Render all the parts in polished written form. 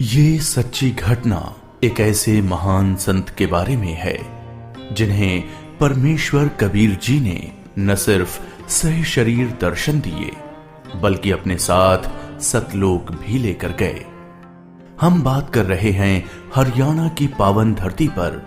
ये सच्ची घटना एक ऐसे महान संत के बारे में है जिन्हें परमेश्वर कबीर जी ने न सिर्फ सह शरीर दर्शन दिए बल्कि अपने साथ सतलोक भी लेकर गए। हम बात कर रहे हैं हरियाणा की पावन धरती पर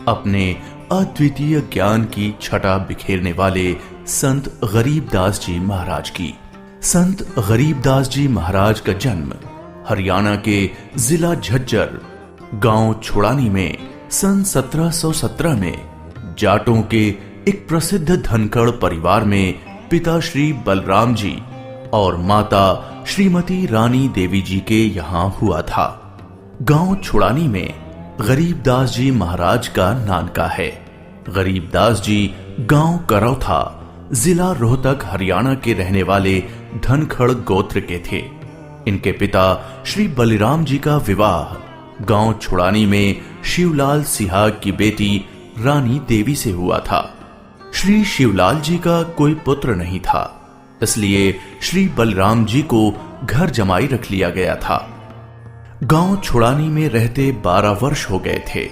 अपने अद्वितीय ज्ञान की छटा बिखेरने वाले संत गरीबदास जी महाराज की। संत गरीबदास जी महाराज का जन्म हरियाणा के जिला झज्जर गांव छुड़ानी में सन 1717 में जाटों के एक प्रसिद्ध धनखड़ परिवार में पिता श्री बलराम जी और माता श्रीमती रानी देवी जी के यहाँ हुआ था। गांव छुड़ानी में गरीबदास जी महाराज का नानका है। गरीबदास जी गांव करौथा जिला रोहतक हरियाणा के रहने वाले धनखड़ गोत्र के थे। इनके पिता श्री बलिराम जी का विवाह गांव छुड़ानी में शिवलाल सिहाग की बेटी रानी देवी से हुआ था। श्री शिवलाल जी का कोई पुत्र नहीं था, इसलिए श्री बलराम जी को घर जमाई रख लिया गया था। गांव छुड़ानी में रहते 12 वर्ष हो गए थे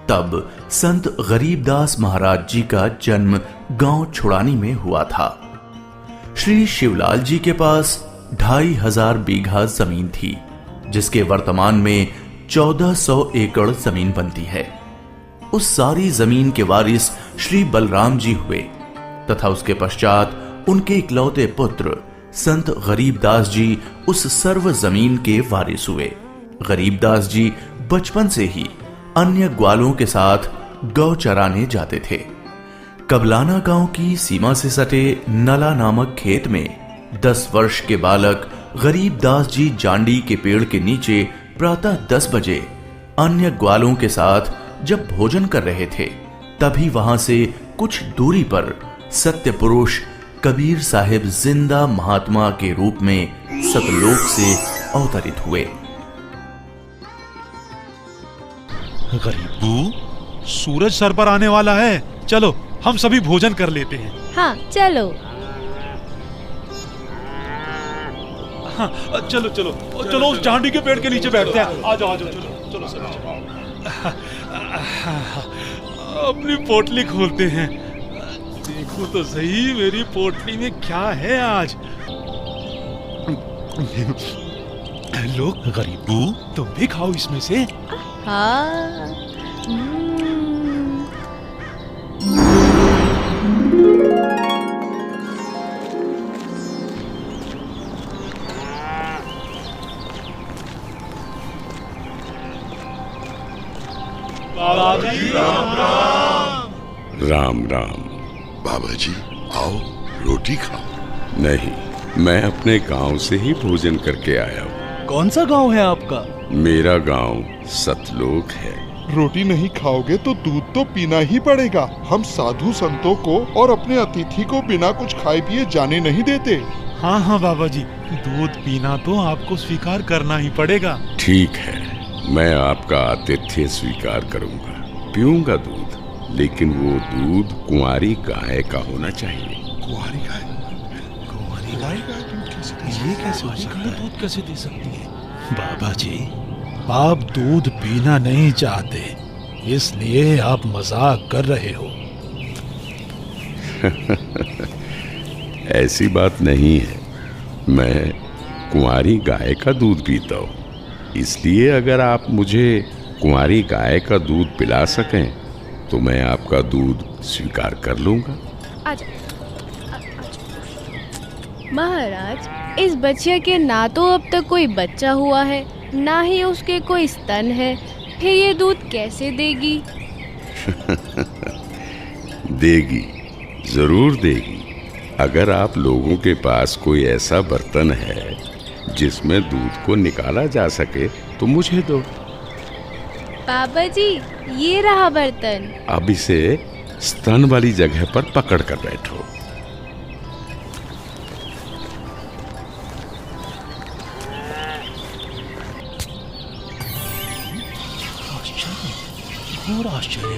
तब संत गरीबदास महाराज जी का जन्म गांव छुड़ानी में हुआ था। श्री शिवलाल जी के पास 2500 बीघा जमीन थी, जिसके वर्तमान में 1400 एकड़ जमीन बनती है। उस सारी जमीन के वारिस श्री बलराम जी हुए तथा उसके पश्चात उनके इकलौते पुत्र संत गरीबदास जी उस सर्व जमीन के वारिस हुए। गरीबदास जी बचपन से ही अन्य ग्वालों के साथ गौ चराने जाते थे। कबलाना गांव की सीमा से सटे नला नामक खेत में 10 वर्ष के बालक गरीबदास जी जांडी के पेड़ के नीचे प्रातः 10 बजे अन्य ग्वालों के साथ जब भोजन कर रहे थे, तभी वहां से कुछ दूरी पर सत्य पुरुष कबीर साहिब जिंदा महात्मा के रूप में सतलोक से अवतरित हुए। गरीबू, सूरज सर पर आने वाला है, चलो हम सभी भोजन कर लेते हैं। हाँ चलो। हाँ, चलो चलो चलो उस जांडी के पेड़ के नीचे बैठते हैं। आ जाओ चलो चलो सर। अपनी पोटली खोलते हैं, देखो तो सही मेरी पोटली में क्या है आज। लो गरीबू, तुम भी खाओ इसमें से। हाँ। राम राम। बाबा जी आओ, रोटी खाओ। नहीं, मैं अपने गांव से ही भोजन करके आया हूँ। कौन सा गांव है आपका? मेरा गांव सतलोक है। रोटी नहीं खाओगे तो दूध तो पीना ही पड़ेगा। हम साधु संतों को और अपने अतिथि को बिना कुछ खाए पिए जाने नहीं देते। हाँ हाँ बाबा जी, दूध पीना तो आपको स्वीकार करना ही पड़ेगा। ठीक है, मैं आपका आतिथ्य स्वीकार करूंगा, पीऊंगा दूध, लेकिन वो दूध कुंवारी गाय का होना चाहिए। कुंवारी गाय? कुंवारी गाय? ये कैसे हो सकता है? दूध कैसे दे सकती है? बाबा जी, आप दूध पीना नहीं चाहते, इसलिए आप मजाक कर रहे हो। ऐसी बात नहीं है, मैं कुंवारी गाय का दूध पीता हूँ, इसलिए अगर आप मुझे कुंवारी गाय का दूध पिला सकें तो मैं आपका दूध स्वीकार कर लूंगा। आजा। महाराज, इस बच्चे के ना तो अब तक कोई बच्चा हुआ है, ना ही उसके कोई स्तन है, फिर ये दूध कैसे देगी? देगी, जरूर देगी। अगर आप लोगों के पास कोई ऐसा बर्तन है जिसमें दूध को निकाला जा सके तो मुझे दो। बाबा जी, ये रहा बर्तन। अब इसे स्तन वाली जगह पर पकड़ कर बैठो। घोर आश्चर्य,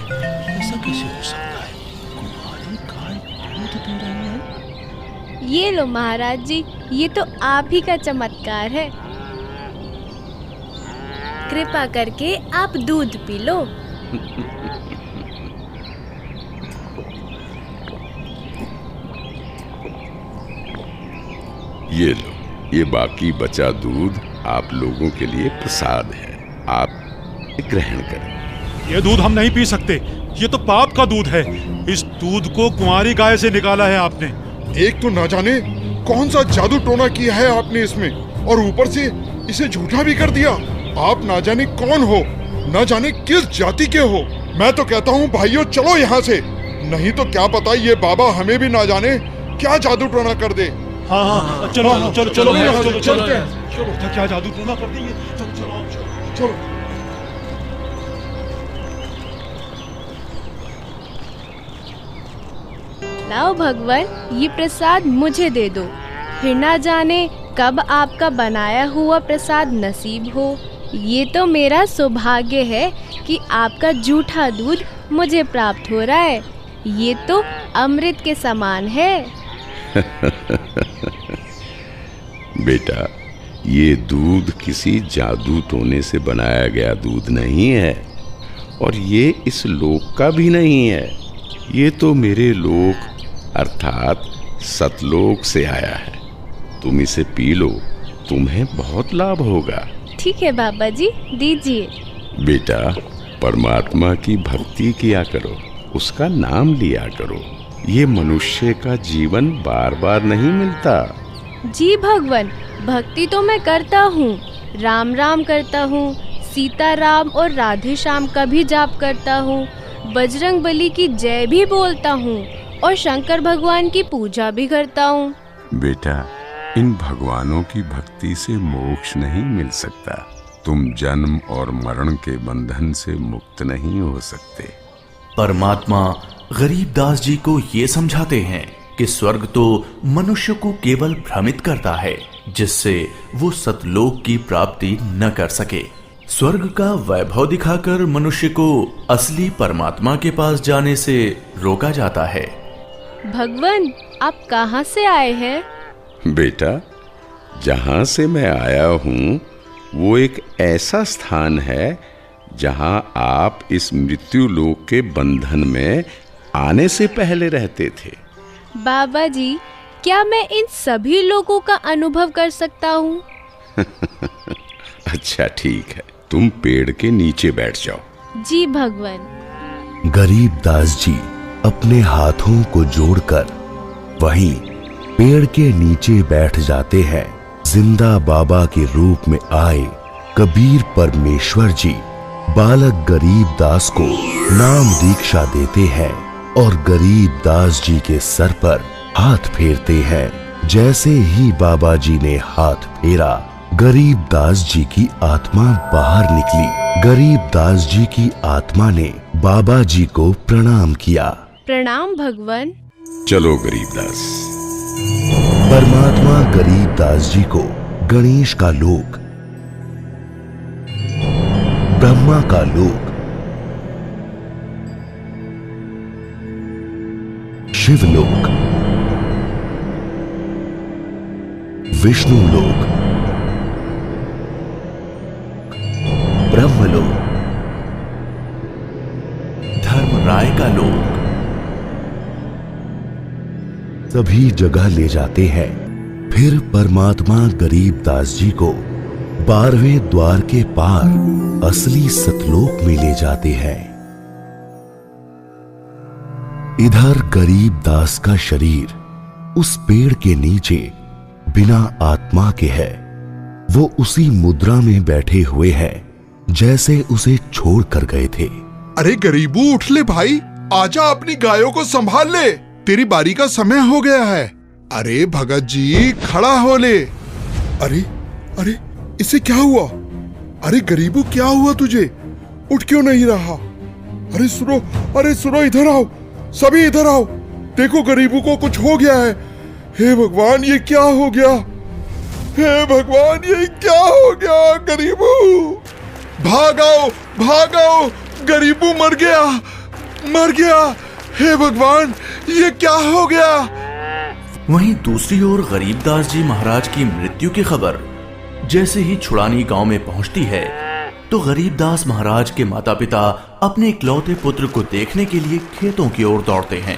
ऐसा कैसे हो सकता है? कुंवारी गाय दूध दे रही है। ये लो महाराज जी, ये तो आप ही का चमत्कार है। कृपा करके आप दूध पी लो। ये लो, ये बाकी बचा दूध आप लोगों के लिए प्रसाद है, आप ग्रहण करें। ये दूध हम नहीं पी सकते, ये तो पाप का दूध है। इस दूध को कुंवारी गाय से निकाला है आपने। एक तो ना जाने कौन सा जादू टोना किया है आपने इसमें, और ऊपर से इसे झूठा भी कर दिया। आप ना जाने कौन हो, ना जाने किस जाति के हो। मैं तो कहता हूँ भाइयों चलो यहाँ से, नहीं तो क्या पता ये बाबा हमें भी ना जाने क्या जादू टोना कर दे। हाँ, चलो चलो चलो चलो चलते हैं। क्या जादू टोना कर देंगे। चलो। लाओ भगवान, ये प्रसाद मुझे दे दो, फिर ना जाने कब आपका बनाया हुआ प्रसाद नसीब हो। ये तो मेरा सौभाग्य है कि आपका जूठा दूध मुझे प्राप्त हो रहा है। ये तो अमृत के समान है। बेटा, ये दूध किसी जादू टोने से बनाया गया दूध नहीं है, और ये इस लोक का भी नहीं है। ये तो मेरे लोक अर्थात सतलोक से आया है। तुम इसे पी लो, तुम्हें बहुत लाभ होगा। ठीक है बाबा जी, दीजिए। बेटा, परमात्मा की भक्ति किया करो, उसका नाम लिया करो। ये मनुष्य का जीवन बार बार नहीं मिलता। जी भगवान, भक्ति तो मैं करता हूँ, राम राम करता हूँ, सीता राम और राधे श्याम का भी जाप करता हूँ, बजरंग बली की जय भी बोलता हूँ और शंकर भगवान की पूजा भी करता हूँ। बेटा, इन भगवानों की भक्ति से मोक्ष नहीं मिल सकता। तुम जन्म और मरण के बंधन से मुक्त नहीं हो सकते। परमात्मा गरीबदास जी को ये समझाते हैं कि स्वर्ग तो मनुष्य को केवल भ्रमित करता है, जिससे वो सतलोक की प्राप्ति न कर सके। स्वर्ग का वैभव दिखाकर मनुष्य को असली परमात्मा के पास जाने से रोका जाता है। भगवान, आप कहाँ से आए हैं? बेटा, जहाँ से मैं आया हूँ वो एक ऐसा स्थान है जहाँ आप इस मृत्यु लोक के बंधन में आने से पहले रहते थे। बाबा जी, क्या मैं इन सभी लोगों का अनुभव कर सकता हूँ? अच्छा ठीक है, तुम पेड़ के नीचे बैठ जाओ। जी भगवान। गरीबदास जी अपने हाथों को जोड़कर वहीं पेड़ के नीचे बैठ जाते हैं। जिंदा बाबा के रूप में आए कबीर परमेश्वर जी बालक गरीबदास को नाम दीक्षा देते हैं और गरीबदास जी के सर पर हाथ फेरते हैं। जैसे ही बाबा जी ने हाथ फेरा, गरीबदास जी की आत्मा बाहर निकली। गरीबदास जी की आत्मा ने बाबा जी को प्रणाम किया। प्रणाम भगवान। चलो गरीबदास। परमात्मा गरीबदास जी को गणेश का लोक, ब्रह्मा का लोक, शिवलोक, विष्णु लोक, ब्रह्मलोक, धर्मराय का लोक, सभी जगह ले जाते हैं। फिर परमात्मा गरीबदास जी को 12वें द्वार के पार असली सतलोक में ले जाते हैं। इधर गरीबदास का शरीर उस पेड़ के नीचे बिना आत्मा के है। वो उसी मुद्रा में बैठे हुए हैं जैसे उसे छोड़ कर गए थे। अरे गरीबू, उठ ले भाई, आजा, अपनी गायों को संभाल ले, तेरी बारी का समय हो गया है। अरे भगत जी, खड़ा हो ले। अरे अरे, इसे क्या हुआ? अरे गरीबू, क्या हुआ तुझे? उठ क्यों नहीं रहा? अरे सुनो, अरे सुनो, इधर आओ, सभी इधर आओ। देखो गरीबू को कुछ हो गया है। हे भगवान, ये क्या हो गया? हे भगवान, ये क्या हो गया? गरीबू, भागाओ भागाओ, गरीबू मर गया, मर गया। हे भगवान, ये क्या हो गया? वहीं दूसरी ओर गरीबदास जी महाराज की मृत्यु की खबर जैसे ही छुड़ानी गांव में पहुंचती है, तो गरीबदास महाराज के माता पिता अपने इकलौते पुत्र को देखने के लिए खेतों की ओर दौड़ते हैं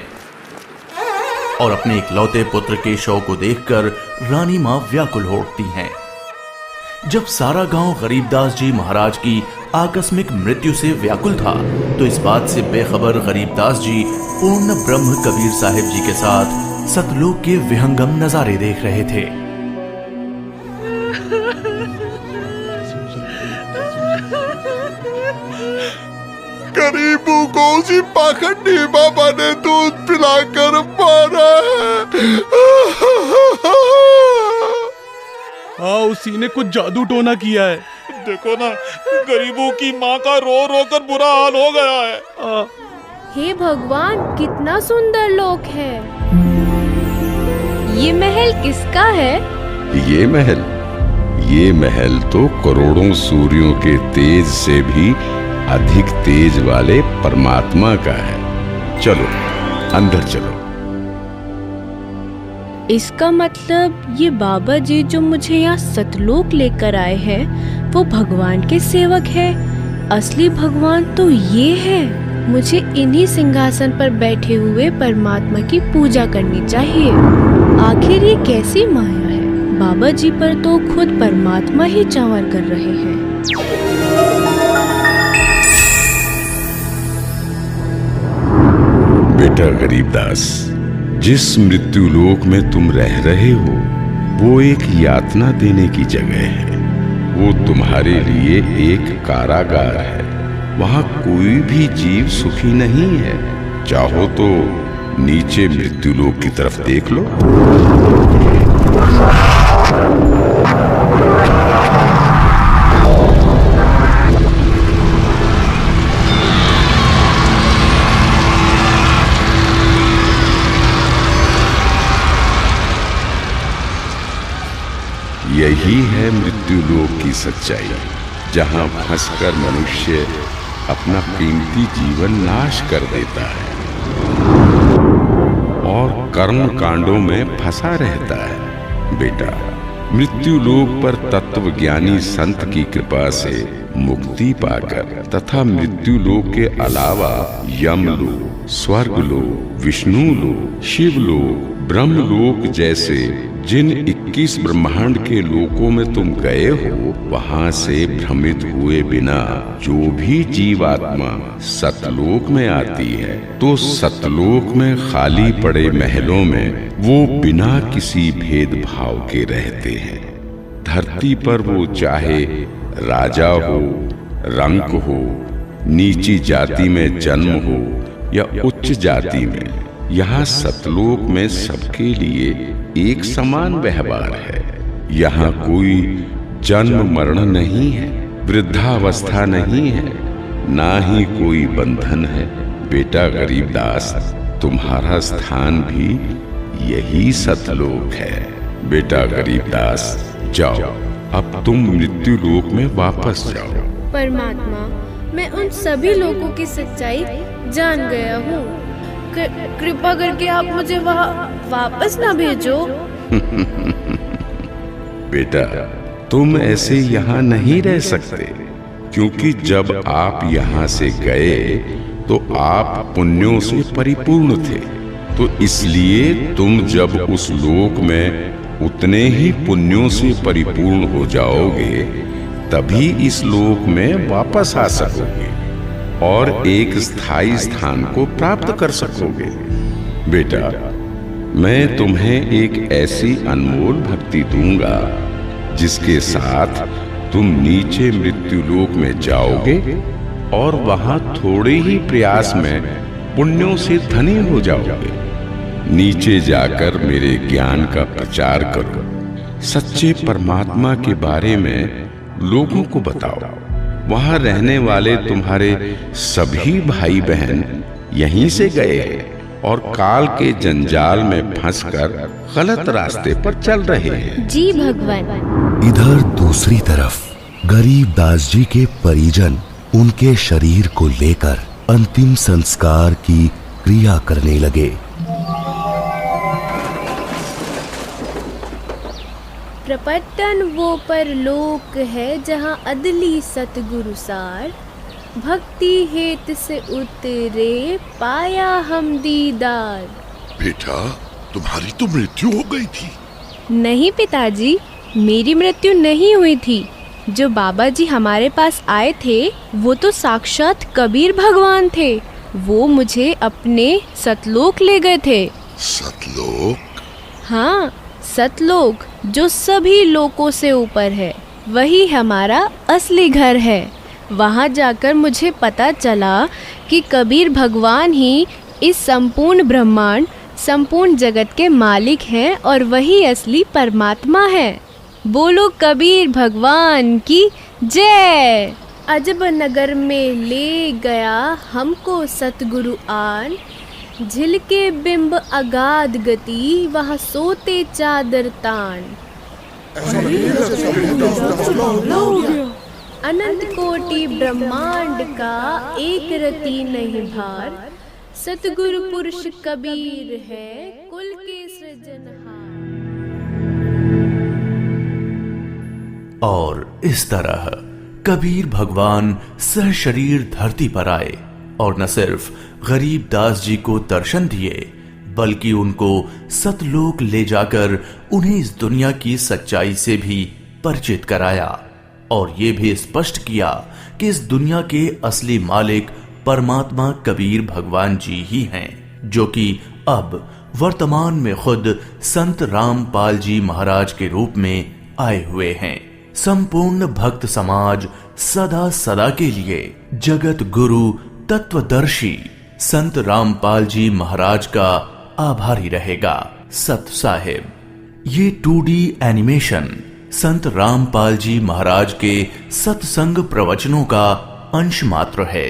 और अपने इकलौते पुत्र के शव को देखकर रानी मां व्याकुल हो उठती हैं। जब सारा गांव गरीबदास जी महाराज की आकस्मिक मृत्यु से व्याकुल था, तो इस बात से बेखबर गरीबदास जी पूर्ण ब्रह्म कबीर साहिब जी के साथ सतलोक के विहंगम नजारे देख रहे थे। गरीबों को उसी पाखंडी बाबा ने दूध पिलाकर मारा है। हाँ, उसी ने कुछ जादू टोना किया है। देखो ना, गरीबों की माँ का रो रो कर बुरा हाल हो गया है। हे भगवान, कितना सुंदर लोक है। ये महल किसका है? ये महल तो करोड़ों सूर्यों के तेज से भी अधिक तेज वाले परमात्मा का है। चलो अंदर चलो। इसका मतलब ये बाबा जी जो मुझे यहाँ सतलोक लेकर आए हैं, वो भगवान के सेवक है। असली भगवान तो ये है। मुझे इन्हीं सिंहासन पर बैठे हुए परमात्मा की पूजा करनी चाहिए। आखिर ये कैसी माया है? बाबा जी पर तो खुद परमात्मा ही चावर कर रहे हैं। बेटा गरीबदास, जिस मृत्यु लोक में तुम रह रहे हो वो एक यातना देने की जगह है। वो तुम्हारे लिए एक कारागार है। वहां कोई भी जीव सुखी नहीं है। चाहो तो नीचे मृत्यु लोक की तरफ देख लो। यही है मृत्यु लोक की सच्चाई, जहां फंसकर मनुष्य अपना कीमती जीवन नाश कर देता है और कर्म कांडों में फंसा रहता है। बेटा, मृत्यु लोक पर तत्वज्ञानी संत की कृपा से मुक्ति पाकर तथा मृत्यु लोक के अलावा यमलोक, स्वर्गलोक, विष्णु लोक, शिवलोक, ब्रह्मलोक जैसे जिन 21 ब्रह्मांड के लोकों में तुम गए हो, वहां से भ्रमित हुए बिना जो भी जीवात्मा सतलोक में आती है, तो सतलोक में खाली पड़े महलों में वो बिना किसी भेदभाव के रहते हैं। धरती पर वो चाहे राजा हो, रंक हो, नीची जाति में जन्म हो या उच्च जाति में, यहाँ सतलोक में सबके लिए एक समान व्यवहार है। यहाँ कोई जन्म मरण नहीं है, वृद्धावस्था नहीं है, ना ही कोई बंधन है। बेटा गरीबदास, तुम्हारा स्थान भी यही सतलोक है। बेटा गरीबदास, जाओ, अब तुम मृत्यु लोक में वापस जाओ। परमात्मा, मैं उन सभी लोगों की सच्चाई जान गया हूँ। कृपा करके आप मुझे वहाँ वापस ना भेजो। बेटा, तुम ऐसे यहाँ नहीं रह सकते, क्योंकि जब आप यहाँ से गए तो आप पुण्यों से परिपूर्ण थे। तो इसलिए तुम जब उस लोक में उतने ही पुण्यों से परिपूर्ण हो जाओगे, तभी इस लोक में वापस आ सकोगे और एक स्थायी स्थान को प्राप्त कर सकोगे। बेटा, मैं तुम्हें एक ऐसी अनमोल भक्ति दूंगा जिसके साथ तुम नीचे मृत्यु लोक में जाओगे और वहां थोड़े ही प्रयास में पुण्यों से धनी हो जाओगे। नीचे जाकर मेरे ज्ञान का प्रचार करो, सच्चे परमात्मा के बारे में लोगों को बताओ। वहां रहने वाले तुम्हारे सभी भाई बहन यहीं से गए हैं और काल के जंजाल में फंसकर गलत रास्ते पर चल रहे हैं। जी भगवान। इधर दूसरी तरफ गरीबदास जी के परिजन उनके शरीर को लेकर अंतिम संस्कार की क्रिया करने लगे। प्रपटन वो परलोक है जहाँ अदली सतगुरु सार, भक्ति हेत से उतरे पाया हम दीदार। बेटा, तुम्हारी तो मृत्यु हो गई थी। नहीं पिताजी, मेरी मृत्यु नहीं हुई थी। जो बाबा जी हमारे पास आए थे वो तो साक्षात कबीर भगवान थे। वो मुझे अपने सतलोक ले गए थे। सतलोक? हाँ, सतलोक जो सभी लोकों से ऊपर है, वही हमारा असली घर है। वहाँ जाकर मुझे पता चला कि कबीर भगवान ही इस संपूर्ण ब्रह्मांड, संपूर्ण जगत के मालिक हैं और वही असली परमात्मा है। बोलो कबीर भगवान की जय। अजब नगर में ले गया हमको सतगुरु आन, झिलके बिंब अगाध गति वहाँ सोते चादर तान। अनंत कोटि ब्रह्मांड का एक रति नहीं भार, सतगुरु पुरुष कबीर है कुल के सृजनहार। और इस तरह कबीर भगवान सहशरीर धरती पर आए और न सिर्फ गरीब दास जी को दर्शन दिए, बल्कि उनको सतलोक ले जाकर उन्हें इस दुनिया की सच्चाई से भी परिचित कराया और ये भी स्पष्ट किया कि इस दुनिया के असली मालिक परमात्मा कबीर भगवान जी ही हैं, जो कि अब वर्तमान में खुद संत रामपाल जी महाराज के रूप में आए हुए हैं। संपूर्ण भक्त समाज सदा सदा के लिए जगत गुरु तत्वदर्शी संत रामपाल जी महाराज का आभारी रहेगा। सत साहिब। ये 2D एनिमेशन संत रामपाल जी महाराज के सत्संग प्रवचनों का अंश मात्र है।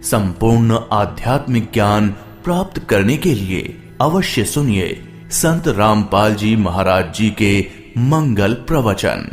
संपूर्ण आध्यात्मिक ज्ञान प्राप्त करने के लिए अवश्य सुनिए संत रामपाल जी महाराज जी के मंगल प्रवचन।